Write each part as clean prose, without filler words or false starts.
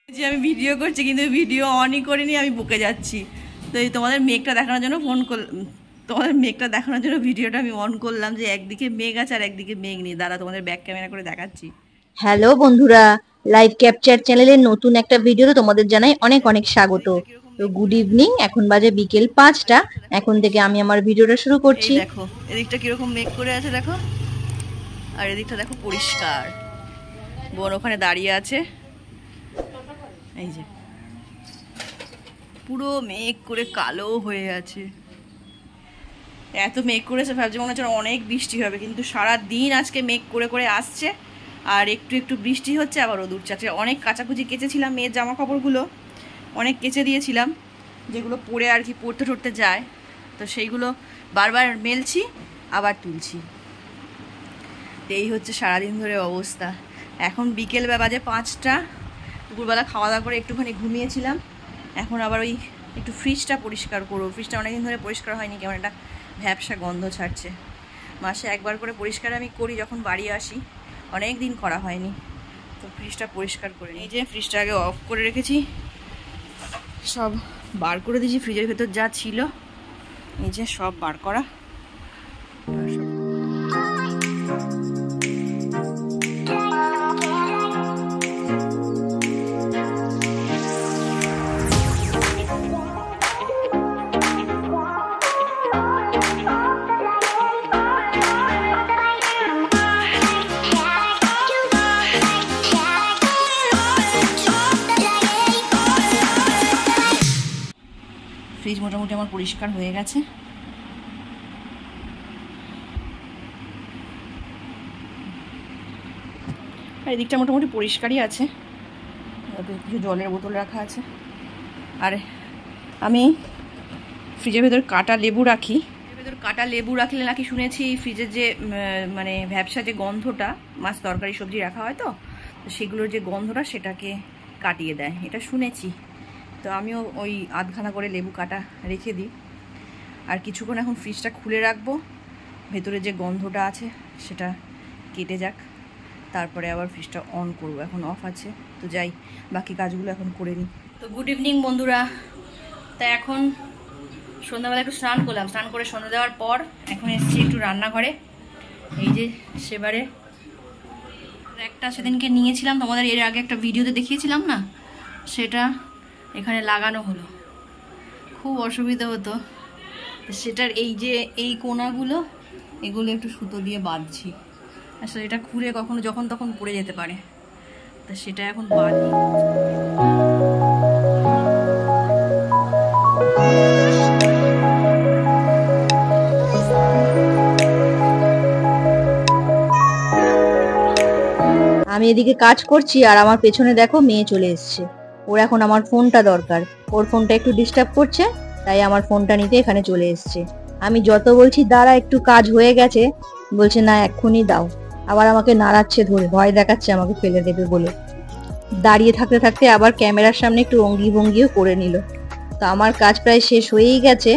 যে আমি ভিডিও করছি কিন্তু ভিডিও অনই করিনি, আমি বকে যাচ্ছি। তো এই তোমাদের মেঘটা দেখানোর জন্য ভিডিওটা আমি অন করলাম যে একদিকে মেঘ আছে আর একদিকে মেঘ নেই। দাঁড়া তোমাদের ব্যাক ক্যামেরা করে দেখাচ্ছি। হ্যালো বন্ধুরা, লাইভ ক্যাপচার চ্যানেলের নতুন একটা ভিডিওতে তোমাদের জানাই অনেক অনেক স্বাগত। তো গুড ইভিনিং, এখন বাজে বিকেল 5টা। এখন থেকে আমি আমার ভিডিওটা শুরু করছি। দেখো এদিকটা কিরকম মেঘ করে আছে দেখো, আর এদিকটা দেখো পরিষ্কার। বোন ওখানে দাঁড়িয়ে আছে, এই যে পুরো মেঘ করে কালো হয়ে আছে। এত মেঘ করেছে ভাবছি মনে হচ্ছে অনেক বৃষ্টি হবে, কিন্তু সারা দিন আজকে মেঘ করে করে আসছে আর একটু একটু বৃষ্টি হচ্ছে, আবার রোদ উঠছে। অনেক কাচাকুচি কেচেছিলাম, মেয়ের জামা কাপড়গুলো অনেক কেচে দিয়েছিলাম, যেগুলো পরে আর কি পড়তে টরতে যায়, তো সেইগুলো বারবার মেলছি আবার তুলছি। এই হচ্ছে সারাদিন ধরে অবস্থা। এখন বিকেলবেলা বাজে 5টা, দুপুরবেলা খাওয়া দাওয়া করে একটুখানি ঘুমিয়েছিলাম। এখন আবার ওই একটু ফ্রিজটা পরিষ্কার করবো। ফ্রিজটা অনেকদিন ধরে পরিষ্কার হয়নি, কেমন একটা ভ্যাপসা গন্ধ ছাড়ছে। মাসে একবার করে পরিষ্কার আমি করি যখন বাড়ি আসি, অনেক দিন করা হয়নি, তো ফ্রিজটা পরিষ্কার করে নিই। যে ফ্রিজটা আগে অফ করে রেখেছি, সব বার করে দিয়েছি, ফ্রিজের ভেতর যা ছিল এই যে সব বার করা। ফ্রিজ মোটামুটি আমার পরিষ্কার হয়ে গেছে। আর এদিকটা মোটামুটি পরিষ্কারই আছে, কিছু জলের বোতল রাখা আছে। আর আমি ফ্রিজের ভেতর কাটা লেবু রাখি। কাটা লেবু রাখলে নাকি শুনেছি ফ্রিজের যে মানে ভ্যাপসা যে গন্ধটা, মাছ তরকারি সবজি রাখা হয় তো সেগুলোর যে গন্ধটা সেটাকে কাটিয়ে দেয়, এটা শুনেছি। তো আমিও ওই আধখানা করে লেবু কাটা রেখে দিই। আর কিছুক্ষণ এখন ফ্রিজটা খুলে রাখবো, ভেতরে যে গন্ধটা আছে সেটা কেটে যাক, তারপরে আবার ফ্রিজটা অন করব। এখন অফ আছে, তো যাই বাকি কাজগুলো এখন করে নিই। তো গুড ইভিনিং বন্ধুরা। তা এখন সন্ধ্যাবেলা একটু স্নান করলাম, স্নান করে সন্ধ্যা দেওয়ার পর এখন এসেছি একটু রান্নাঘরে। এই যে সেবারে একটা সেদিনকে নিয়েছিলাম, তোমাদের এর আগে একটা ভিডিওতে দেখিয়েছিলাম না, সেটা এখানে লাগানো হলো। খুব অসুবিধা হতো, সেটার এই যে এই কোনাগুলো এগুলো একটু সুতো দিয়ে বাঁধছি। আসলে এটা খুলে কখনো যখন তখন পড়ে যেতে পারে, তা সেটা এখন বাঁধি। আমি এদিকে কাজ করছি আর আমার পেছনে দেখো মেয়ে চলে এসছে। ওর এখন আমার ফোনটা দরকার, ওর ফোনটা একটু ডিস্টার্ব করছে, তাই আমার ফোনটা নিতে এখানে চলে এসছে। আমি যত বলছি দাঁড়া একটু কাজ হয়ে গেছে, বলছে না এক্ষুনি দাও। আবার আমাকে নাড়াচ্ছে ধরে, ভয় দেখাচ্ছে আমাকে ফেলে দেবে বলে। দাঁড়িয়ে থাকতে থাকতে আবার ক্যামেরার সামনে একটু অঙ্গি ভঙ্গিও করে নিল। তো আমার কাজ প্রায় শেষ হয়েই গেছে,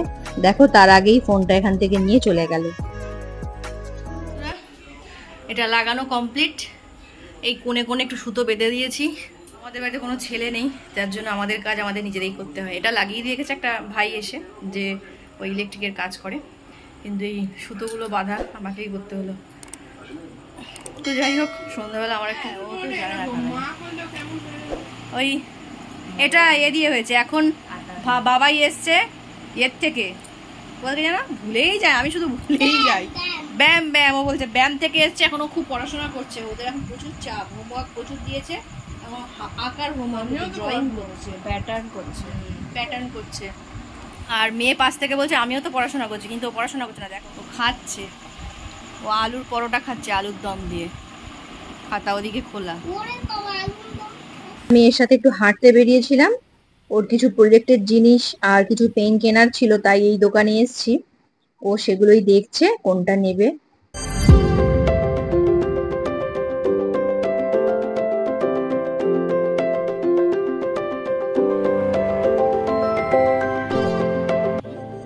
দেখো তার আগেই ফোনটা এখান থেকে নিয়ে চলে গেল। এটা লাগানো কমপ্লিট। এই কোণে কোণে একটু সুতো বেঁধে দিয়েছি। আমাদের বাড়িতে কোনো ছেলে নেই, যার জন্য আমাদের কাজ আমাদের নিজেরাই করতে হয়। এটা লাগিয়ে দিয়ে গেছে একটা ভাই এসে, যে ওই ইলেকট্রিকের কাজ করে, কিন্তু এই সুতোগুলো বাঁধা আমাকেই করতে হলো। তো যাই হোক, সন্ধ্যাবেলা আমার একটু ওই এটা দিয়ে হয়েছে। এখন বাবাই এসছে এর থেকে, বলতে জানো ভুলেই যায়, আমি শুধু ভুলেই যাই। ব্যায়াম ব্যায়াম ও বলছে ব্যায়াম থেকে এসছে, এখনো খুব পড়াশোনা করছে। ওদের এখন প্রচুর চাপ, হোমওয়ার্ক প্রচুর দিয়েছে, এবং আঁকার হোমওয়ার্ক, ড্রয়িং করছে, প্যাটার্ন করছে। আর মেয়ে পাশ থেকে বলছে আমিও তো পড়াশোনা করছি, কিন্তু ও পড়াশোনা করছে না। দেখো ও খাচ্ছে, ও আলুর পরোটা খাচ্ছে আলুর দম দিয়ে, খাতা ওদিকে খোলা। আমি এর সাথে একটু হাঁটতে বেরিয়েছিলাম, ওর কিছু প্রজেক্টের জিনিস আর কিছু পেন কেনার ছিল, তাই এই দোকানে এসেছি। ও সেগুলোই দেখছে কোনটা নেবে।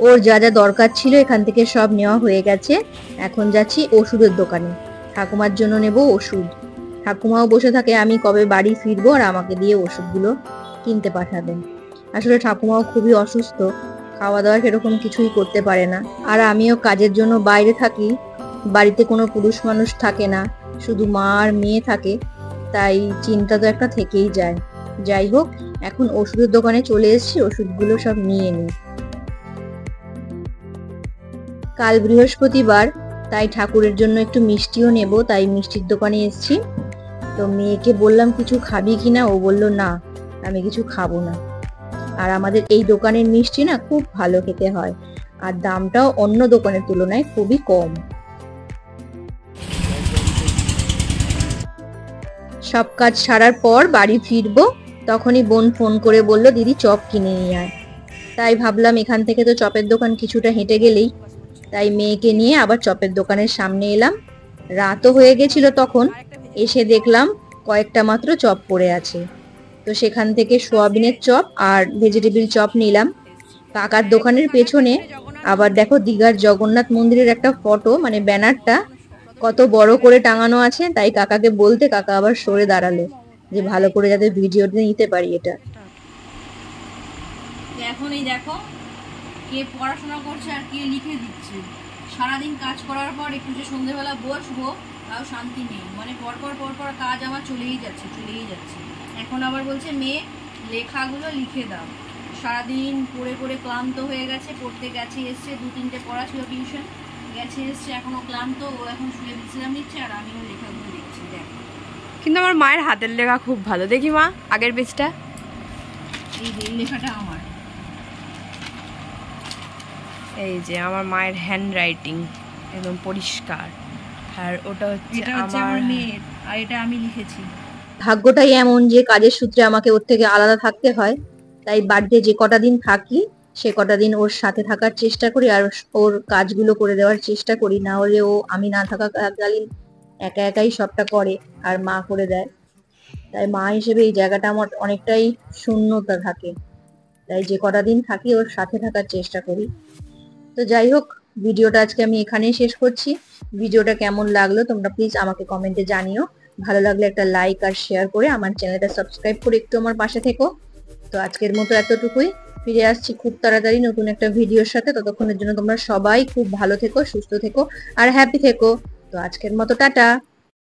ওর যা যা দরকার ছিল এখান থেকে সব নেওয়া হয়ে গেছে। এখন যাচ্ছি ওষুধের দোকানে, ঠাকুমার জন্য নেব ওষুধ। ঠাকুমাও বসে থাকে আমি কবে বাড়ি ফিরবো আর আমাকে দিয়ে ওষুধগুলো কিনতে পাঠাবেন। আসলে ঠাকুমাও খুবই অসুস্থ, খাওয়া দাওয়া সেরকম কিছুই করতে পারে না। আর আমিও কাজের জন্য বাইরে থাকি, বাড়িতে কোনো পুরুষ মানুষ থাকে না, শুধু মা আর মেয়ে থাকে, তাই চিন্তা তো একটা থেকেই যায়। যাই হোক, এখন ওষুধের দোকানে চলে এসেছি, ওষুধগুলো সব নিয়ে নিই। কাল বৃহস্পতিবার, তাই ঠাকুরের জন্য একটু মিষ্টিও নেব, তাই মিষ্টির দোকানে এসেছি। তো মেয়েকে বললাম কিছু খাবি কিনা, ও বলল না আমি কিছু খাবো না। আর আমাদের এই দোকানের মিষ্টি না খুব ভালো খেতে হয়, আর দামটাও অন্য দোকানের তুলনায় খুবই কম। সব কাজ সারার পর বাড়ি ফিরবো, তখনই বোন ফোন করে বলল দিদি চপ কিনে নিয়ে আয়। তাই ভাবলাম এখান থেকে তো চপের দোকান কিছুটা হেঁটে গেলেই, তাই মেয়েকে নিয়ে আবার চপের দোকানের সামনে এলাম। রাতও হয়ে গেছিল তখন, এসে দেখলাম কয়েকটা মাত্র চপ পড়ে আছে। তো সেখান থেকে সোয়াবিনের চপ আর ভেজিটেবিল চপ নিলাম। কাকার দোকানের পেছনে আবার দেখো দীঘার জগন্নাথ মন্দিরের একটা ফটো, মানে ব্যানারটা কত বড় করে টাঙানো আছে, তাই কাকাকে বলতে কাকা আবার সরে দাঁড়ালো যে ভালো করে যাতে ভিডিওতে নিতে পারি এটা। এখন এই দেখো কে পড়াশোনা করছে আর কে লিখে দিচ্ছে। সারাদিন কাজ করার পর একটু যে সন্ধ্যেবেলা বসবো তাও শান্তি নেই, মানে পরপর পরপর কাজ আমার চলেই যাচ্ছে। এখন আবার বলছে মেয়ে লেখাগুলো লিখে দাও। সারাদিন পড়ে পড়ে ক্লান্ত হয়ে গেছে, পড়তে গেছে এসছে, 2-3টে পড়া ছিল টিউশন, গেছে এসছে, এখনো ক্লান্ত। ও এখন শুয়ে বিশ্রাম নিচ্ছে আর আমিও লেখাগুলো লিখছি। দেখো কিন্তু আমার মায়ের হাতের লেখা খুব ভালো, দেখি মা আগের পেজটা। এই যে লেখাটা আমার, এই যে আমার মায়ের হ্যান্ড রাইটিং একদম পরিষ্কার, আর ওটা হচ্ছে আমার মেয়ের, আর এটা আমি লিখেছি। ভাগ্যটাই এমন যে কাজের সূত্রে আমাকে ওর থেকে আলাদা থাকতে হয়, তাই বাড়িতে যে কটা দিন থাকি সে কটা দিন ওর সাথে থাকার চেষ্টা করি আর ওর কাজগুলো করে দেওয়ার চেষ্টা করি। না হলে ও আমি না থাকাকালীন একা একাই সবটা করে আর মা করে দেয়। তাই মা হিসেবে এই জায়গাটা আমার অনেকটাই শূন্যতা থাকে, তাই যে কটা দিন থাকি ওর সাথে থাকার চেষ্টা করি। তো যাই হোক, ভিডিওটা আজকে আমি এখানেই শেষ করছি। ভিডিওটা কেমন লাগলো তোমরা প্লিজ আমাকে কমেন্টে জানিও। ভালো লাগলে একটা লাইক আর শেয়ার করে আমার চ্যানেলটা সাবস্ক্রাইব করে একটু আমার পাশে থেকো। তো আজকের মতো এতটুকুই, ফিরে আসছি খুব তাড়াতাড়ি নতুন একটা ভিডিওর সাথে। ততক্ষণের জন্য তোমরা সবাই খুব ভালো থেকো, সুস্থ থেকো আর হ্যাপি থেকো। তো আজকের মতো টাটা।